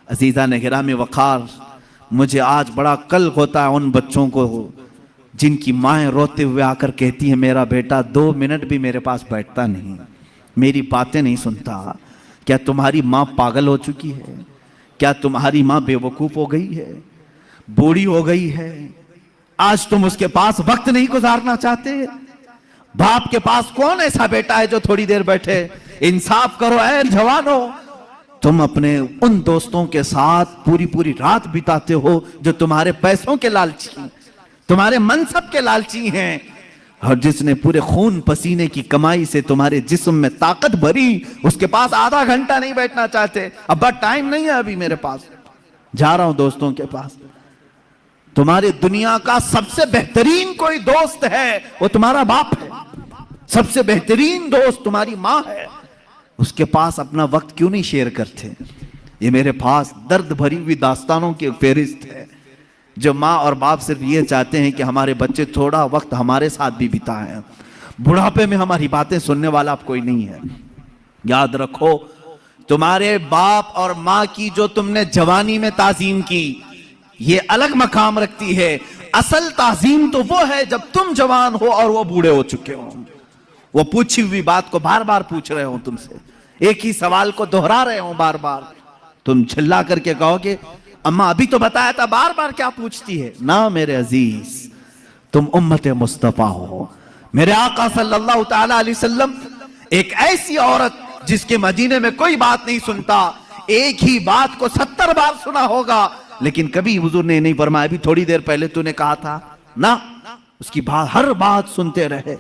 عزیزان گرامی وقار، مجھے آج بڑا قلق ہوتا ہے ان بچوں کو جن کی مائیں روتے ہوئے آ کر کہتی ہیں میرا بیٹا 2 منٹ بھی میرے پاس بیٹھتا نہیں، میری باتیں نہیں سنتا۔ کیا تمہاری ماں پاگل ہو چکی ہے؟ کیا تمہاری ماں بے وقوف ہو گئی ہے، بوڑھی ہو گئی ہے؟ آج تم اس کے پاس وقت نہیں گزارنا چاہتے؟ باپ کے پاس کون ایسا بیٹا ہے جو تھوڑی دیر بیٹھے؟ انصاف کرو اے جوانو۔ تم اپنے ان دوستوں کے ساتھ پوری رات بتاتے ہو جو تمہارے پیسوں کے لالچی ہیں، تمہارے منصب کے لالچی ہیں، اور جس نے پورے خون پسینے کی کمائی سے تمہارے جسم میں طاقت بھری، اس کے پاس آدھا گھنٹہ نہیں بیٹھنا چاہتے۔ ابا ٹائم نہیں ہے ابھی میرے پاس، جا رہا ہوں دوستوں کے پاس۔ تمہاری دنیا کا سب سے بہترین کوئی دوست ہے وہ تمہارا باپ ہے، سب سے بہترین دوست تمہاری ماں ہے، اس کے پاس اپنا وقت کیوں نہیں شیئر کرتے؟ یہ میرے پاس درد بھری ہوئی داستانوں کی فہرست ہے جو ماں اور باپ صرف یہ چاہتے ہیں کہ ہمارے بچے تھوڑا وقت ہمارے ساتھ بھی بتائیں، بڑھاپے میں ہماری باتیں سننے والا اب کوئی نہیں ہے۔ یاد رکھو، تمہارے باپ اور ماں کی جو تم نے جوانی میں تعظیم کی یہ الگ مقام رکھتی ہے، اصل تعظیم تو وہ ہے جب تم جوان ہو اور وہ بوڑھے ہو چکے ہو، وہ پوچھی ہوئی بات کو بار بار پوچھ رہے ہوں تم سے، ایک ہی سوال کو دہرا رہے ہوں بار بار، تم چلا کر کے کہو گے اماں ابھی تو بتایا تھا، بار بار کیا پوچھتی ہے؟ نہ میرے عزیز، تم امت مصطفیٰ ہو۔ میرے آقا صلی اللہ تعالی علیہ وسلم ایک ایسی عورت جس کے مدینے میں کوئی بات نہیں سنتا، ایک ہی بات کو 70 بار سنا ہوگا، لیکن کبھی حضور نے نہیں فرمایا ابھی تھوڑی دیر پہلے تو نے کہا تھا، نہ، اس کی بات ہر بات سنتے رہے۔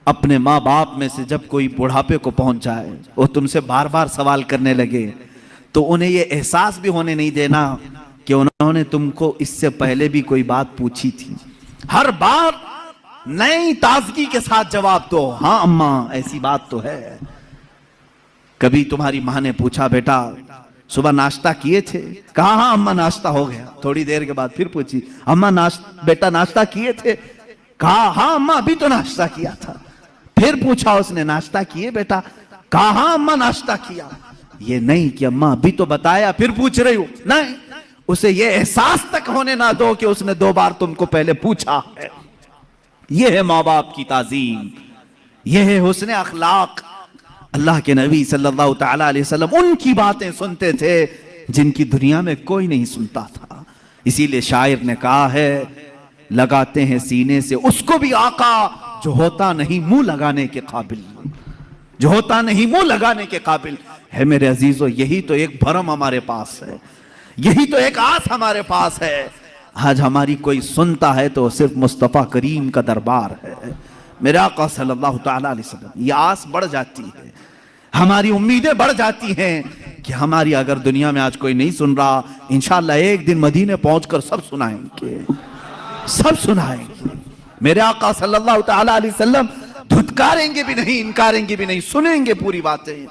اپنے ماں باپ میں سے جب کوئی بڑھاپے کو پہنچ جائے، وہ تم سے بار بار سوال کرنے لگے، تو انہیں یہ احساس بھی ہونے نہیں دینا کہ انہوں نے تم کو اس سے پہلے بھی کوئی بات پوچھی تھی۔ ہر بار نئی تازگی کے ساتھ جواب دو، ہاں اماں ایسی بات تو ہے۔ کبھی تمہاری ماں نے پوچھا بیٹا صبح ناشتہ کیے تھے؟ کہا ہاں اماں ناشتہ ہو گیا۔ تھوڑی دیر کے بعد پھر پوچھی اماں بیٹا ناشتہ کیے تھے؟ کہا ہاں اماں ابھی تو ناشتہ کیا تھا۔ پھر پوچھا اس نے ناشتہ کیے بیٹا؟ کہا ہاں اماں ناشتہ کیا۔ یہ نہیں کہ اماں ابھی تو بتایا پھر پوچھ رہی ہو، نہیں، اسے یہ احساس تک ہونے نہ دو کہ اس نے 2 بار تم کو پہلے پوچھا ہے۔ یہ ہے ماں باپ کی تعظیم، یہ ہے حسن اخلاق۔ اللہ کے نبی صلی اللہ تعالی علیہ وسلم ان کی باتیں سنتے تھے جن کی دنیا میں کوئی نہیں سنتا تھا۔ اسی لیے شاعر نے کہا ہے لگاتے ہیں سینے سے اس کو بھی آقا جو ہوتا نہیں منہ لگانے کے قابل، جو ہوتا نہیں منہ لگانے کے قابل ہے۔ میرے عزیزو، یہی تو ایک بھرم ہمارے پاس ہے، یہی تو ایک آس ہمارے پاس ہے۔ آج ہماری کوئی سنتا ہے تو صرف مصطفیٰ کریم کا دربار ہے، میرے آقا صلی اللہ تعالی علیہ وسلم۔ یہ آس بڑھ جاتی ہے، ہماری امیدیں بڑھ جاتی ہیں کہ ہماری اگر دنیا میں آج کوئی نہیں سن رہا، انشاءاللہ ایک دن مدینے پہنچ کر سب سنائیں گے، سب سنائیں گے۔ میرے آقا صلی اللہ تعالی علیہ وسلم دھتکاریں گے بھی نہیں، انکاریں گے بھی نہیں، سنیں گے پوری باتیں۔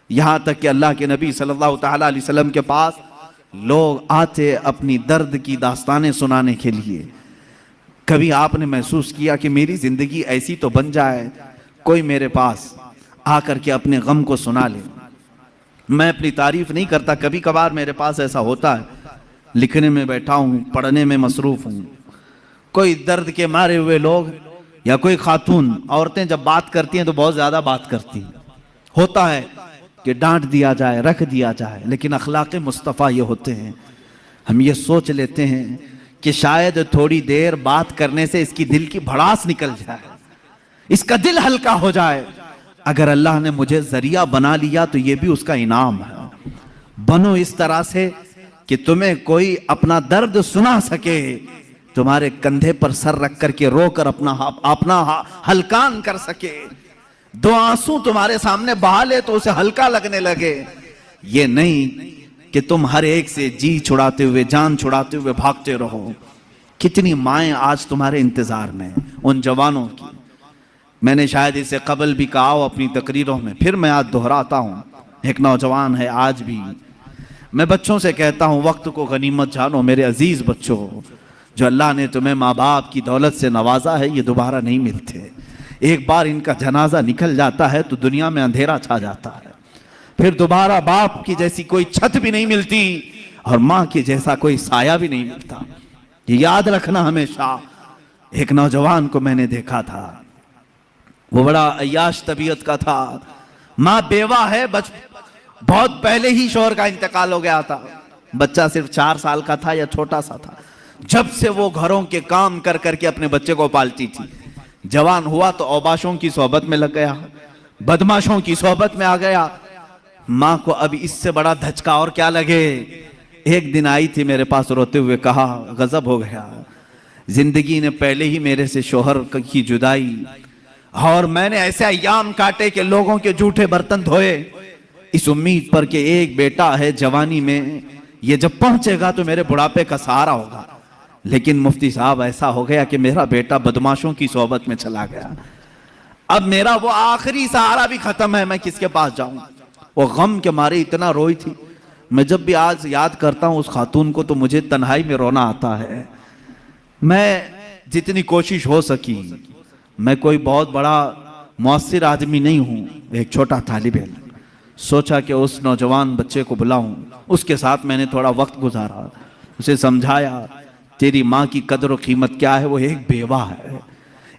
یہاں تک کہ اللہ کے نبی صلی اللہ تعالی علیہ وسلم کے پاس لوگ آتے اپنی درد کی داستانیں سنانے کے لیے۔ کبھی آپ نے محسوس کیا کہ میری زندگی ایسی تو بن جائے کوئی میرے پاس آ کر کے اپنے غم کو سنا لے؟ میں اپنی تعریف نہیں کرتا، کبھی کبھار میرے پاس ایسا ہوتا ہے، لکھنے میں بیٹھا ہوں، پڑھنے میں مصروف ہوں، کوئی درد کے مارے ہوئے لوگ یا کوئی خاتون، عورتیں جب بات کرتی ہیں تو بہت زیادہ بات کرتی ہیں، ہوتا ہے کہ ڈانٹ دیا جائے، رکھ دیا جائے، لیکن اخلاق مصطفیٰ یہ ہوتے ہیں، ہم یہ سوچ لیتے ہیں کہ شاید تھوڑی دیر بات کرنے سے اس کی دل کی بھڑاس نکل جائے، اس کا دل ہلکا ہو جائے۔ اگر اللہ نے مجھے ذریعہ بنا لیا تو یہ بھی اس کا انعام ہے۔ بنو اس طرح سے کہ تمہیں کوئی اپنا درد سنا سکے، تمہارے کندھے پر سر رکھ کر کے رو کر اپنا ہلکان کر سکے، 2 آنسو تمہارے سامنے بہا لے تو اسے ہلکا لگنے لگے۔ یہ نہیں کہ تم ہر ایک سے جی چھڑاتے ہوئے، جان چھڑاتے ہوئے بھاگتے رہو۔ کتنی مائیں آج تمہارے انتظار میں ان جوانوں کی۔ میں نے شاید اسے قبل بھی کہا ہو اپنی تقریروں میں، پھر میں آج دہراتا ہوں، ایک نوجوان ہے آج بھی، میں بچوں سے کہتا ہوں وقت کو غنیمت جانو میرے عزیز بچوں، جو اللہ نے تمہیں ماں باپ کی دولت سے نوازا ہے یہ دوبارہ نہیں ملتے۔ ایک بار ان کا جنازہ نکل جاتا ہے تو دنیا میں اندھیرا چھا جاتا ہے، پھر دوبارہ باپ کی جیسی کوئی چھت بھی نہیں ملتی، اور ماں کے جیسا کوئی سایہ بھی نہیں ملتا. یہ یاد رکھنا ہمیشہ. ایک نوجوان کو میں نے دیکھا تھا, وہ بڑا عیاش طبیعت کا تھا, ماں بیوہ ہے, بہت پہلے ہی شوہر کا انتقال ہو گیا تھا, بچہ صرف 4 سال کا تھا یا چھوٹا سا تھا. جب سے وہ گھروں کے کام کر کر کے اپنے بچے کو پالتی تھی, جوان ہوا تو اوباشوں کی صحبت میں لگ گیا, بدماشوں کی صحبت میں آ گیا. ماں کو اب اس سے بڑا دھچکا اور کیا لگے. ایک دن آئی تھی میرے پاس روتے ہوئے, کہا غضب ہو گیا, زندگی نے پہلے ہی میرے سے شوہر کی جدائی, اور میں نے ایسے ایام کاٹے کہ لوگوں کے جھوٹے برتن دھوئے اس امید پر کہ ایک بیٹا ہے جوانی میں, یہ جب پہنچے گا تو میرے بڑھاپے کا سہارا ہوگا. لیکن مفتی صاحب ایسا ہو گیا کہ میرا بیٹا بدماشوں کی صحبت میں چلا گیا. اب میرا وہ آخری سہارا بھی ختم ہے, میں کس کے پاس جاؤں. وہ غم کے مارے اتنا روئی تھی. میں جب بھی آج یاد کرتا ہوں اس خاتون کو تو مجھے تنہائی میں رونا آتا ہے. میں جتنی کوشش ہو سکی, میں کوئی بہت بڑا مؤثر آدمی نہیں ہوں, ایک چھوٹا طالب علم, سوچا کہ اس نوجوان بچے کو بلاؤں. اس کے ساتھ میں نے تھوڑا وقت گزارا, اسے سمجھایا تیری ماں کی قدر و قیمت کیا ہے. وہ ایک بیوہ ہے,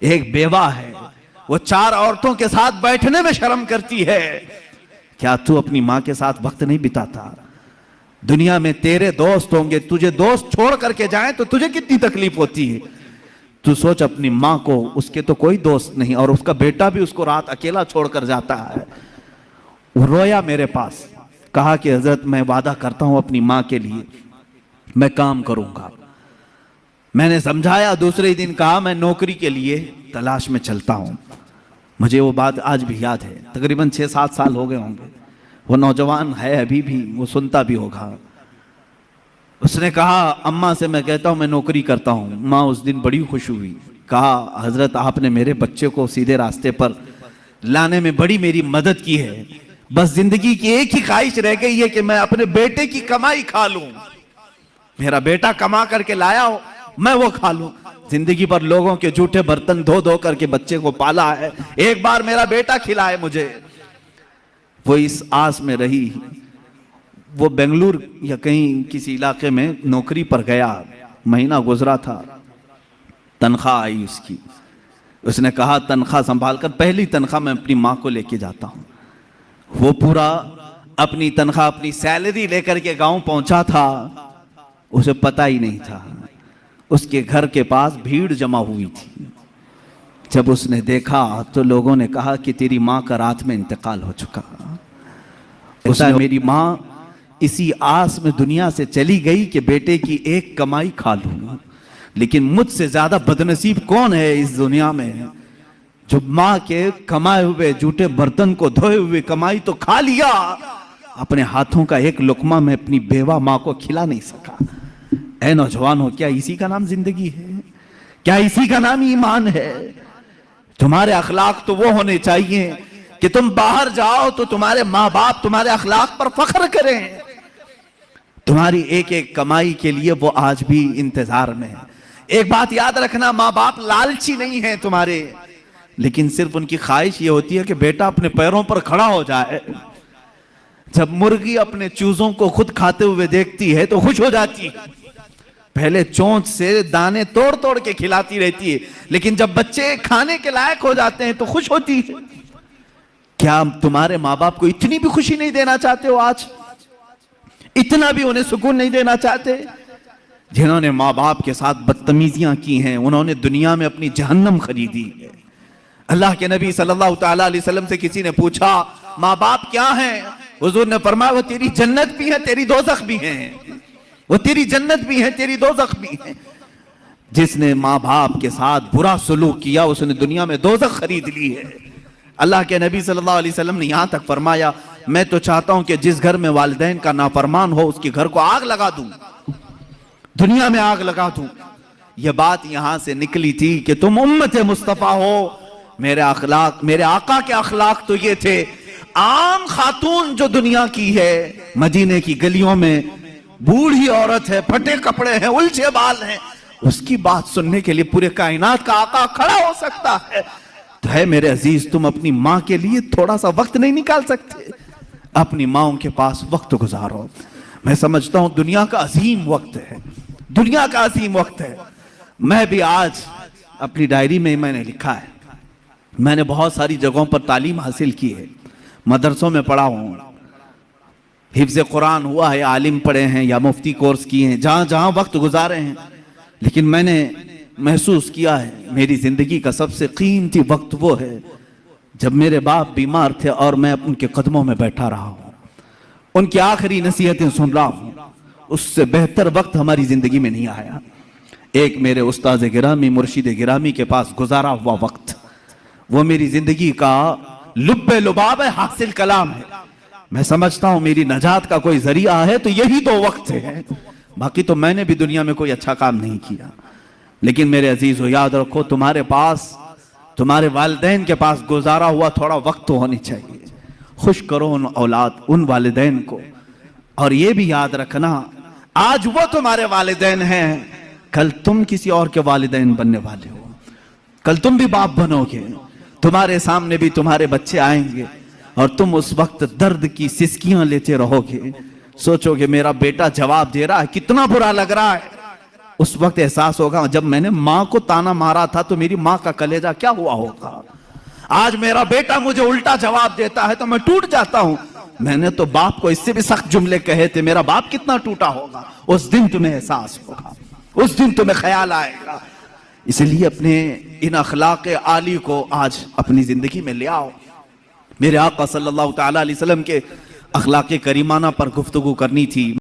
ایک بیوہ ہے, وہ 4 عورتوں کے ساتھ بیٹھنے میں شرم کرتی ہے. کیا تو اپنی ماں کے ساتھ وقت نہیں بتاتا؟ دنیا میں تیرے دوست ہوں گے, تجھے دوست چھوڑ کر کے جائیں تو تجھے کتنی تکلیف ہوتی ہے. تو سوچ اپنی ماں کو, اس کے تو کوئی دوست نہیں, اور اس کا بیٹا بھی اس کو رات اکیلا چھوڑ کر جاتا ہے. وہ رویا میرے پاس, کہا کہ حضرت میں وعدہ کرتا ہوں اپنی ماں کے لیے میں کام کروں گا. میں نے سمجھایا. دوسرے دن کہا میں نوکری کے لیے تلاش میں چلتا ہوں. مجھے وہ بات آج بھی یاد ہے, تقریباً 6-7 سال ہو گئے ہوں گے. وہ نوجوان ہے ابھی بھی, وہ سنتا بھی ہوگا. اس نے کہا اماں سے میں کہتا ہوں میں نوکری کرتا ہوں. ماں اس دن بڑی خوش ہوئی, کہا حضرت آپ نے میرے بچے کو سیدھے راستے پر لانے میں بڑی میری مدد کی ہے. بس زندگی کی ایک ہی خواہش رہ گئی ہے کہ میں اپنے بیٹے کی کمائی کھا لوں. میرا بیٹا کما کر کے لایا ہو, میں وہ کھا لوں. زندگی پر لوگوں کے جھوٹے برتن دھو دھو کر کے بچے کو پالا ہے, ایک بار میرا بیٹا کھلائے مجھے. وہ اس آس میں رہی. وہ بنگلور یا کہیں کسی علاقے میں نوکری پر گیا, مہینہ گزرا تھا, تنخواہ آئی اس کی. اس نے کہا تنخواہ سنبھال کر, پہلی تنخواہ میں اپنی ماں کو لے کے جاتا ہوں. وہ پورا اپنی تنخواہ, اپنی سیلری لے کر کے گاؤں پہنچا تھا. اسے پتا ہی نہیں تھا اس کے گھر کے پاس بھیڑ جمع ہوئی تھی. جب اس نے دیکھا تو لوگوں نے کہا کہ تیری ماں کا رات میں انتقال ہو چکا. اس نے میری ماں اسی آس میں دنیا سے چلی گئی کہ بیٹے کی ایک کمائی کھا لوں. لیکن مجھ سے زیادہ بدنصیب کون ہے اس دنیا میں جو ماں کے کمائے ہوئے جھوٹے برتن کو دھوئے ہوئے کمائی تو کھا لیا, اپنے ہاتھوں کا ایک لقمہ میں اپنی بیوہ ماں کو کھلا نہیں سکا. اے نوجوانوں, کیا اسی کا نام زندگی ہے؟ کیا اسی کا نام ایمان ہے؟ تمہارے اخلاق تو وہ ہونے چاہیے کہ تم باہر جاؤ تو تمہارے ماں باپ تمہارے اخلاق پر فخر کریں. تمہاری ایک ایک کمائی کے لیے وہ آج بھی انتظار میں ہے. ایک بات یاد رکھنا, ماں باپ لالچی نہیں ہیں تمہارے, لیکن صرف ان کی خواہش یہ ہوتی ہے کہ بیٹا اپنے پیروں پر کھڑا ہو جائے. جب مرغی اپنے چوزوں کو خود کھاتے ہوئے دیکھتی ہے تو خوش ہو جاتی ہے. پہلے چونچ سے دانے توڑ توڑ کے کھلاتی رہتی ہے, لیکن جب بچے کھانے کے لائق ہو جاتے ہیں تو خوش ہوتی ہے. کیا تمہارے ماں باپ کو اتنی بھی خوشی نہیں دینا چاہتے ہو؟ آج اتنا بھی انہیں سکون نہیں دینا چاہتے؟ جنہوں نے ماں باپ کے ساتھ بدتمیزیاں کی ہیں انہوں نے دنیا میں اپنی جہنم خریدی ہے. اللہ کے نبی صلی اللہ تعالیٰ علیہ وسلم سے کسی نے پوچھا ماں باپ کیا ہیں؟ حضور نے فرمایا وہ تیری جنت بھی ہے تیری دوزخ بھی ہیں. وہ تیری جنت بھی ہے تیری دوزخ بھی ہے. جس نے ماں باپ کے ساتھ برا سلوک کیا اس نے دنیا میں دوزخ خرید لی ہے. اللہ کے نبی صلی اللہ علیہ وسلم نے یہاں تک فرمایا میں تو چاہتا ہوں کہ جس گھر میں والدین کا نافرمان ہو اس کے گھر کو آگ لگا دوں, دنیا میں آگ لگا دوں. یہ بات یہاں سے نکلی تھی کہ تم امت مصطفیٰ ہو. میرے آقا کے اخلاق تو یہ تھے. عام خاتون جو دنیا کی ہے, مدینے کی گلیوں میں بوڑھی عورت ہے, پھٹے کپڑے ہیں, الجھے بال ہیں, اس کی بات سننے کے لیے پورے کائنات کا آقا کھڑا ہو سکتا ہے. تو ہے میرے عزیز, تم اپنی ماں کے لیے تھوڑا سا وقت نہیں نکال سکتے؟ اپنی ماں کے پاس وقت گزارو. میں سمجھتا ہوں دنیا کا عظیم وقت ہے، دنیا کا عظیم وقت ہے۔ میں بھی آج اپنی ڈائری میں نے لکھا ہے، میں نے بہت ساری جگہوں پر تعلیم حاصل کی ہے، مدرسوں میں پڑھا ہوں، حفظ قرآن ہوا ہے، عالم پڑھے ہیں یا مفتی کورس کیے ہیں، جہاں جہاں وقت گزارے ہیں، لیکن میں نے محسوس کیا ہے میری زندگی کا سب سے قیمتی وقت وہ ہے جب میرے باپ بیمار تھے اور میں ان کے قدموں میں بیٹھا رہا ہوں، ان کی آخری نصیحتیں سن رہا ہوں۔ اس سے بہتر وقت ہماری زندگی میں نہیں آیا۔ ایک میرے استاذ گرامی، مرشد گرامی کے پاس گزارا ہوا وقت، وہ میری زندگی کا لب لباب ہے، حاصل کلام ہے۔ میں سمجھتا ہوں میری نجات کا کوئی ذریعہ ہے تو یہی دو وقت ہے، باقی تو میں نے بھی دنیا میں کوئی اچھا کام نہیں کیا۔ لیکن میرے عزیزو یاد رکھو، تمہارے پاس، تمہارے والدین کے پاس گزارا ہوا تھوڑا وقت تو ہونی چاہیے۔ خوش کرو ان اولاد، ان والدین کو، اور یہ بھی یاد رکھنا آج وہ تمہارے والدین ہیں، کل تم کسی اور کے والدین بننے والے ہو، کل تم بھی باپ بنو گے، تمہارے سامنے بھی تمہارے بچے آئیں گے اور تم اس وقت درد کی سسکیاں لیتے رہو گے، سوچو گے میرا بیٹا جواب دے رہا ہے، کتنا برا لگ رہا ہے۔ اس وقت احساس ہوگا جب میں نے ماں کو تانا مارا تھا تو میری ماں کا کلیجہ کیا ہوا ہوگا، آج میرا بیٹا مجھے الٹا جواب دیتا ہے تو میں ٹوٹ جاتا ہوں، میں نے تو باپ کو اس سے بھی سخت جملے کہے تھے، میرا باپ کتنا ٹوٹا ہوگا۔ اس دن تمہیں احساس ہوگا، اس دن تمہیں خیال آئے گا۔ اس لیے اپنے ان اخلاق عالی کو آج اپنی زندگی میں لے آؤ۔ میرے آقا صلی اللہ تعالیٰ علیہ وسلم کے اخلاق کریمانہ پر گفتگو کرنی تھی۔